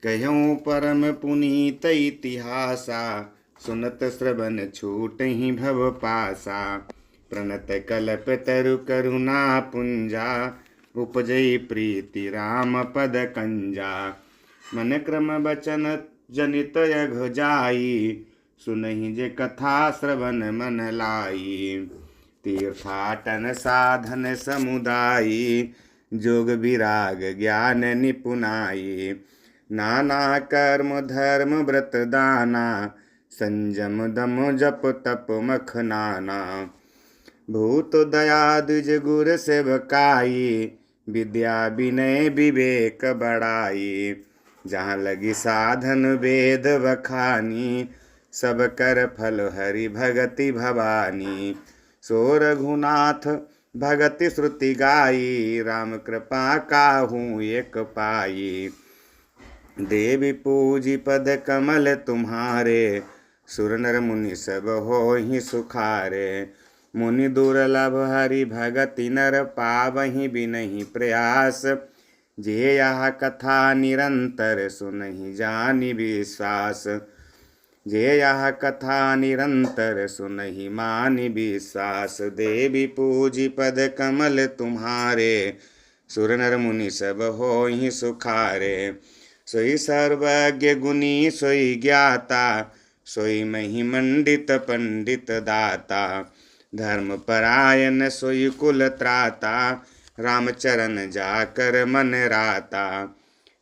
कहूँ परम पुनीत इतिहासा, सुनत श्रवण छूट ही भव पासा। प्रणत कल्प तरु करुणा पुंजा, उपजई प्रीति राम पद कंजा। मन क्रम बचन जनित यघ जाई, सुनहि जे कथा श्रवण मन लाई। तीर्थाटन साधन समुदायी, जोग विराग ज्ञान निपुनाई। नाना कर्म धर्म व्रत दाना, संयम दम जप तप मख नाना। भूत दया द्विज गुर सेवकाई, विद्या विनय विवेक बड़ाई। जहाँ लगी साधन वेद बखानी, सब कर फल हरि भगति भवानी। सो रघुनाथ भगति श्रुति गाई, राम कृपा काहू एक पाई। देवी पूजी पद कमल तुम्हारे, सुर नर मुनि सब होहि सुखारे। मुनि दुर्लभ हरि भगति नर पावहि बिनहि प्रयास। जे यह कथा निरंतर सुनहि जानि विश्वास। जे यह कथा निरंतर सुनहि मानि विश्वास। देवी पूजी पद कमल तुम्हारे, सुर नर मुनि सब होहि सुखारे। सोई सर्वज्ञ गुणी सोई ज्ञाता, सोई महिमंडित पंडित दाता। धर्म परायण सोई कुल त्राता, रामचरण जाकर मन राता।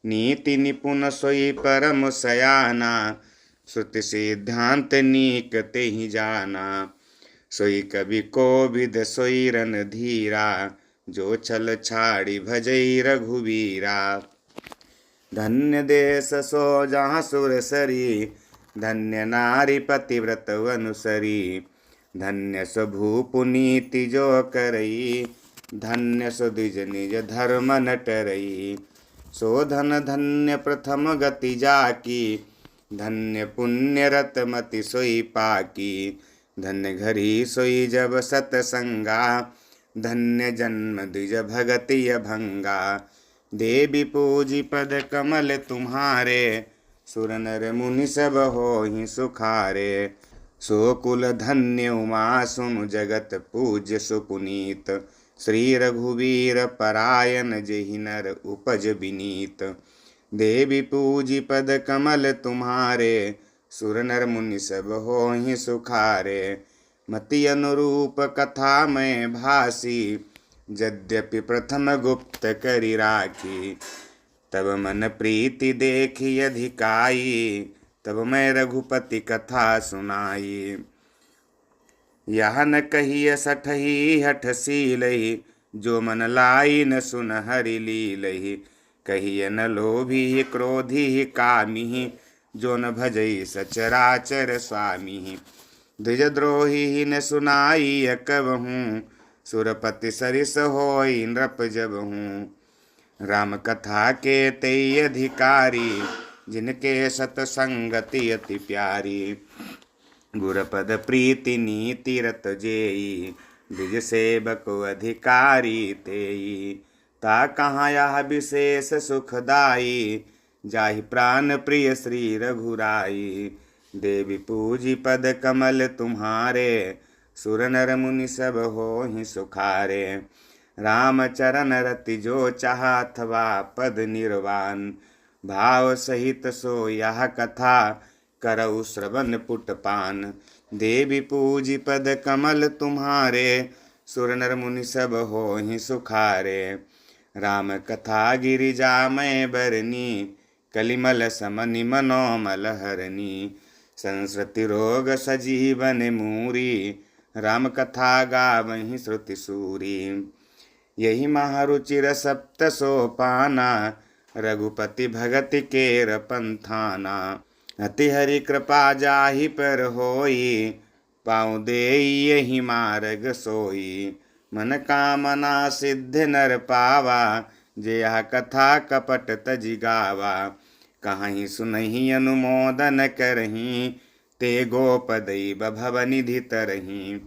नीति निपुण सोई परम सयाना, श्रुति सिद्धांत नीक तेहि जाना। सोई कवि कोविद सोई रन धीरा, जो छल छाड़ी भजई रघुवीरा। धन्य देश सो जहाँ सुर सरी, धन्य नारी पतिव्रत अनुसरी। धन्य सो भूप नीति जो करई, धन्य सो द्विज निज धर्म न टरई। सो धन धन्य प्रथम गति जाकी, धन्य पुण्य रतमति सोई पाकी। धन्य घरी सोई जब सतसंगा, धन्य जन्म द्विज भगति भंगा। देवी पूजी पद कमल तुम्हारे, सुर नर मुनि सब होहि सुखारे। सो कुल धन्य उमा सुनु जगत पूज्य सुपुनीत। श्री रघुवीर परायण जेहि नर उपज विनीत। देवी पूजी पद कमल तुम्हारे, सुर नर मुनि सब होहि सुखारे। मति अनुरूप कथा मैं भासी, यद्यपि प्रथम गुप्त करि राखी। तब मन प्रीति देखी अधिकाई, तब मैं रघुपति कथा सुनाई। यह न कहिय सठही हठ सीलहि, जो मन लाई न सुन हरि लीलहि। कहिय न लोभी क्रोधी कामी, जो न भजई सचराचर स्वामी। द्विजद्रोही न सुनाई अकबहूँ, सुरपति सरिस होई नृप जबहूँ। राम कथा के तेई अधिकारी, जिनके सतसंगति अति प्यारी। गुरपद प्रीति नीति रत जेई, द्विज सेवक अधिकारी तेई। ता कहाँ यह विशेष सुखदाई, जाहि प्राण प्रिय श्री रघुराई। देवी पूजी पद कमल तुम्हारे, सुर नर मुनि सब होहि सुखारे। राम चरण रति जो चाहा अथवा पद निर्वाण, भाव सहित सो यह कथा करऊ श्रवण पुटपान। देवी पूजी पद कमल तुम्हारे, सुर नर मुनि सब होहि सुखारे। राम कथा गिरिजा मैं बरनी, कलिमल समनि मनोमल हरनी। संस्कृति रोग सजीवन मूरी, राम कथा गावहि श्रुति सूरी। यही महारुचिर सप्त सोपाना, रघुपति भगति केर पंथाना। अति हरि कृपा जाहि पर होई, पाँव देई यही मार्ग सोई। मन कामना सिद्ध नर पावा, जे यह कथा कपट तजि गावा। कहीं सुनहि अनुमोदन करहीं, ते गोपदैव भव निधि तरहीं।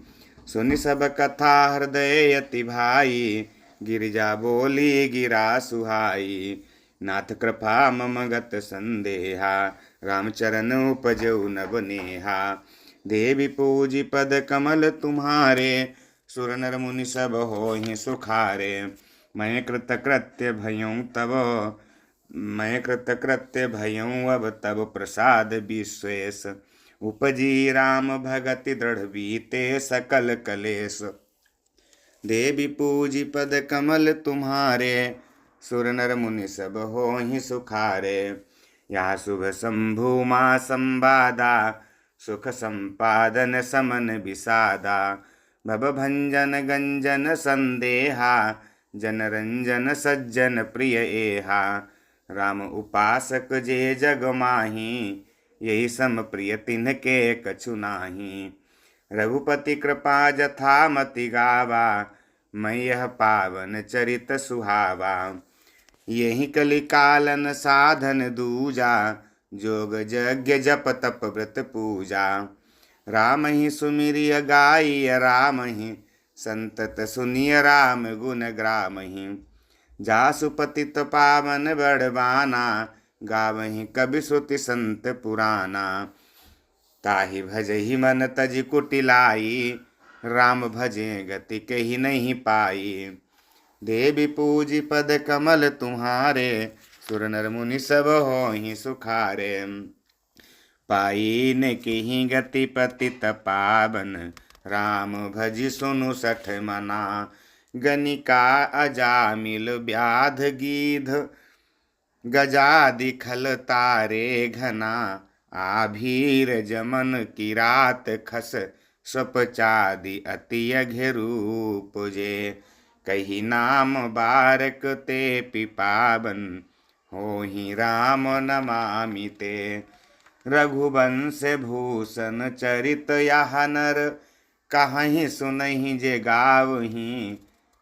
सुनि सब कथा हृदय अति भाई, गिरिजा बोली गिरा सुहाई। नाथ कृपा मम गत संदेहा, रामचरण उपजऊ नब नेहा। देवी पूजी पद कमल तुम्हारे, सुर नर मुनि सब होहि सुखारे। मैं कृतकृत्य भयऊँ तब, मैं कृतकृत्य भयऊँ अब तब प्रसाद विश्वेश। उपजी राम भगति दृढ़ बीते सकल कलेश। देवी पूजी पद कमल तुम्हारे, सुर नर मुनि सब होहि सुखारे। या शुभ शंभु मां संवादा, सुख संपादन समन विषादा। भव भंजन गंजन संदेहा, जन रंजन सज्जन प्रिय एहा। राम उपासक जे जग माही, यही सम प्रिय तिन्हके कछु नाही। रघुपति कृपा जथा मति गावा, मैं यह पावन चरित सुहावा। यही कलिकालन साधन दूजा, जोग यज्ञ जप तप व्रत पूजा। राम ही सुमिरिय गाइय राम ही, संतत सुनिय राम गुण ग्रामहि। जासु पतित पावन बड़बाना, गावहि कवि श्रुति संत पुराना। ताहि भजहि मन तज कुटिलाई, राम भजे गति कही नहीं पाई। देवी पूजी पद कमल तुम्हारे, सुर नर मुनि सब होहि सुखारे। पाई न केहि गति पतित पावन, राम भजि सुनु सठ मना। गनिका अजामिल व्याध गीध, गजादि खल तारे घना। आभीर जमन किरात खस, स्वपचादि अति अघेरूप जे। कही नाम बारक ते पिपावन, होहि राम नमामि ते। रघुवंश भूषण चरित यह नर, कहहि सुनहि जे गावहीं।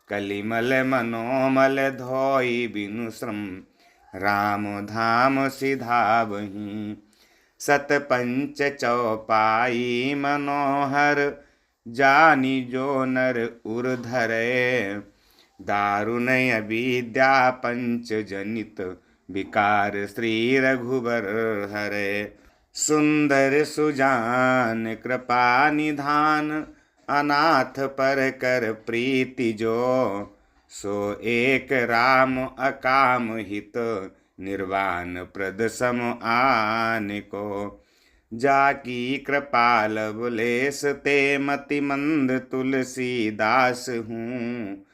कलिमल मनोमल धोई बिनु श्रम, राम धाम सिधावहीं। सतपंच चौपाई मनोहर, जानी जो नर उर धरे। दारुण अविद्या पंच जनित, विकार श्री रघुबर हरे। सुंदर सुजान कृपा निधान, अनाथ पर कर प्रीति जो। सो एक राम अकाम हित, निर्वाण प्रद सम आन को। जाकी कृपाल बुलेस ते, मति मंद तुलसीदास हूँ।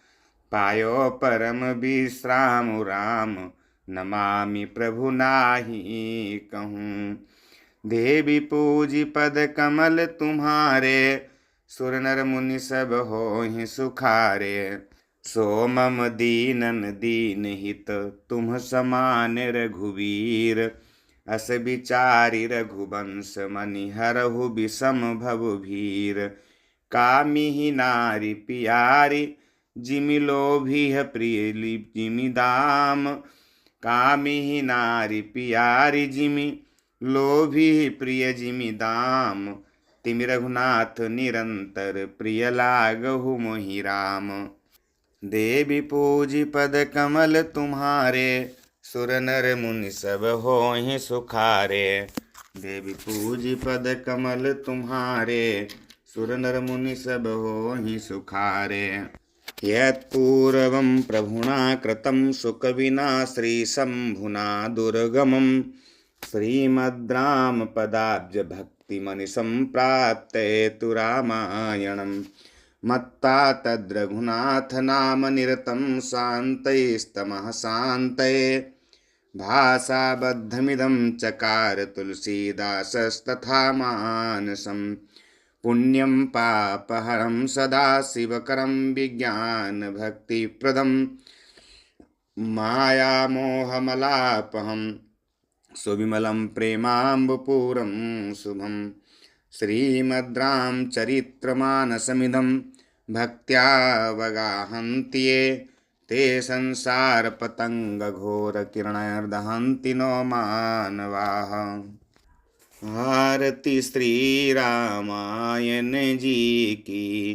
पायो परम विश्राम राम, नमामि प्रभु नाही कहूँ। देवी पूजी पद कमल तुम्हारे, सुर नर मुनि सब होहि सुखारे। सो मम दीनन दीन हित, तुम समान रघुवीर। अस विचारि रघुवंश मनि हरहु विषम भव भीर। कामिहि नारी पियारी, जिमि लोभिह प्रिय जिमि दाम। कामिहि नारी पियारी जिमि, लोभी प्रिय जिमि दाम। तिमि रघुनाथ निरंतर, प्रिय लागहु मोहि राम। देवी पूजी पद कमल तुम्हारे, सुर नर मुनि सब होहि सुखारे। देवी पूजी पद कमल तुम्हारे, सुर नर मुनि सब होहि सुखारे। यत्पूर्वं प्रभुना कृतं सुकविना श्रीशम्भुना दुर्गमं। श्रीमद्राम पदाब्ज भक्तिमनिशं प्राप्ते तु रामायणम्। मत्ता तद्रघुनाथ नाम निरतं, शान्तैस्तमः शान्तये। भाषाबद्धमिदं चकार तुलसीदासस्तथा मानसम्। पुण्यं पापहरं सदा शिवकरं, विज्ञानभक्तिप्रदं। मायामोहमलापहं, सुविमलं प्रेमाम्बुपूरं शुभम्। श्रीमद्रामचरितमानसमिदं, भक्त्यावगाहन्ति ये। ते संसारपतङ्गघोरकिरणैर्दहन्ति नो मानवाः। आरती श्री रामायण जी की,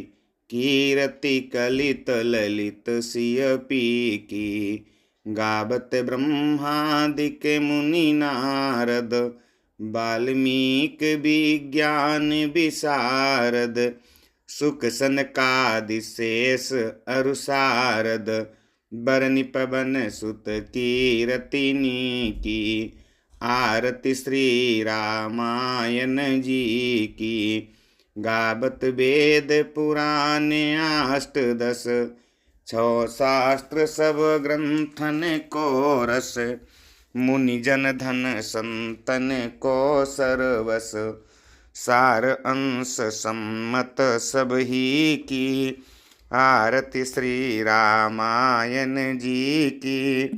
कीरति कलित ललित सिय पी की। गावत ब्रह्मादिक मुनि नारद, वाल्मीक विज्ञान विशारद, सुख सनकादि शेष अरु सारद, बरनि पवन सुत कीरतिनी की। आरती श्री रामायण जी की। गावत वेद पुराण अष्टदश, छो शास्त्र सब ग्रंथन को रस। मुनि जन धन संतन को सरवस, सार अंश सम्मत सब ही की। आरती श्री रामायण जी की।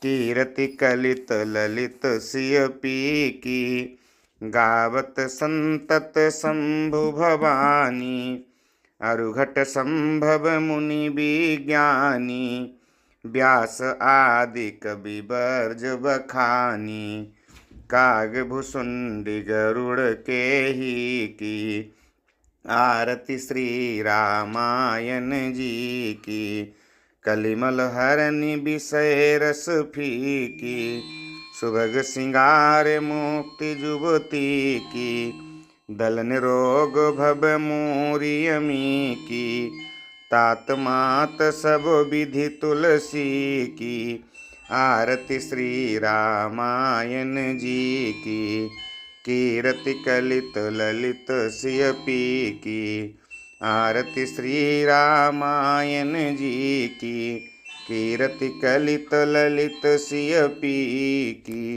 कीरति कलित ललित सिय पी की। गावत संतत शंभु भवानी, अरुघट संभव मुनि विज्ञानी। व्यास आदि कवि बर्ज बखानी, काग भुसुंडी गरुड़ के ही की। आरती श्री रामायण जी की। कलिमल हरनि विषय रस फीकी, सुभग सिंगार मुक्ति जुबती की। दलन रोग भव मोरियमी की, तात मात सब विधि तुलसी की। आरती श्री रामायण जी की। कीरति कलित ललित सिय पी की। आरती श्री रामायण जी की। कीरति कलित ललित सिय पी की।